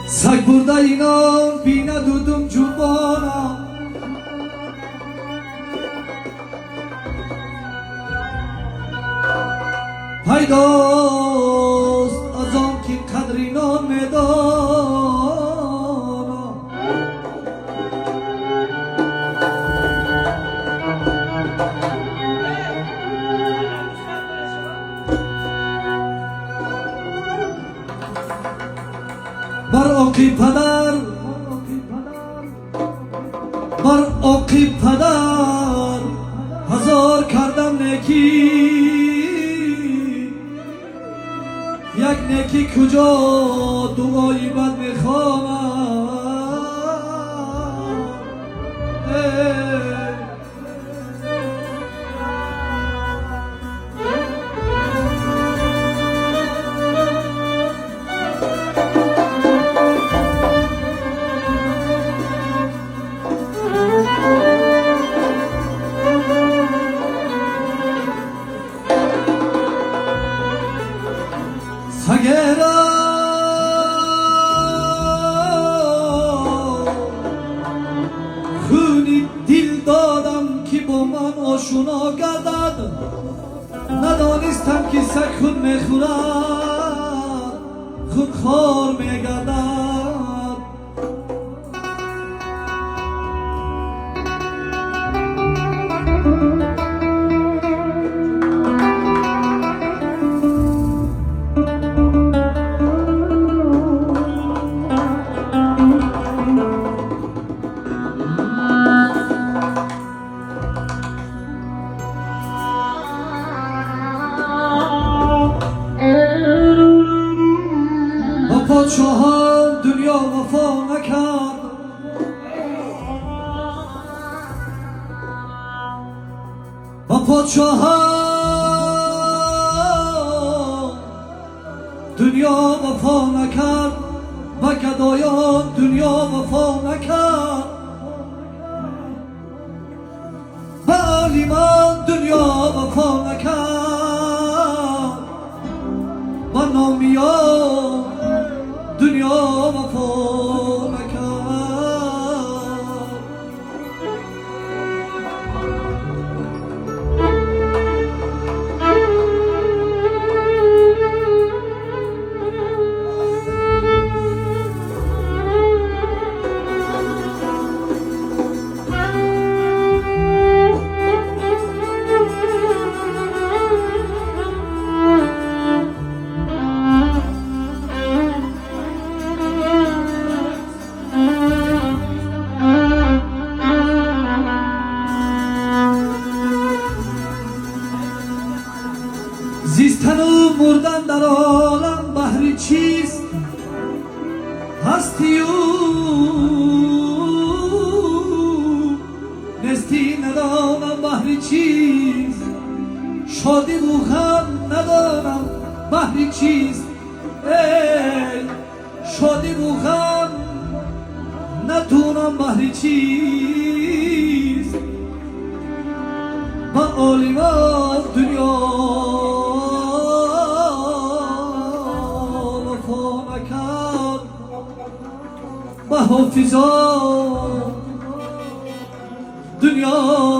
Sak burada inan bina dudum cubana Paydost az on ki kadrinan medana Bar oqi padar Bar oqi padar Hazar kardam neki یک نکی کجا دعایی بد میخوامم سگرا خونی دل دادم که با من آشنا گردد ندانستم که سگ خون میخورد خون خار میگردد پادشاهان دنیا وفا نکرد با پادشاهان دنیا وفا نکرد با گدایان دنیا وفا نکرد با عالمان دنیا وفا نکرد با نامیان دنیا وفا نکرد زیستن و مردن در عالم بهر چیست هستی و نستی ندانم بهر چیست شادی و غم ندانم بهر چیست ای شادی و غم ندونم بهر چیست با عالمان دنیا با حافظان دنیا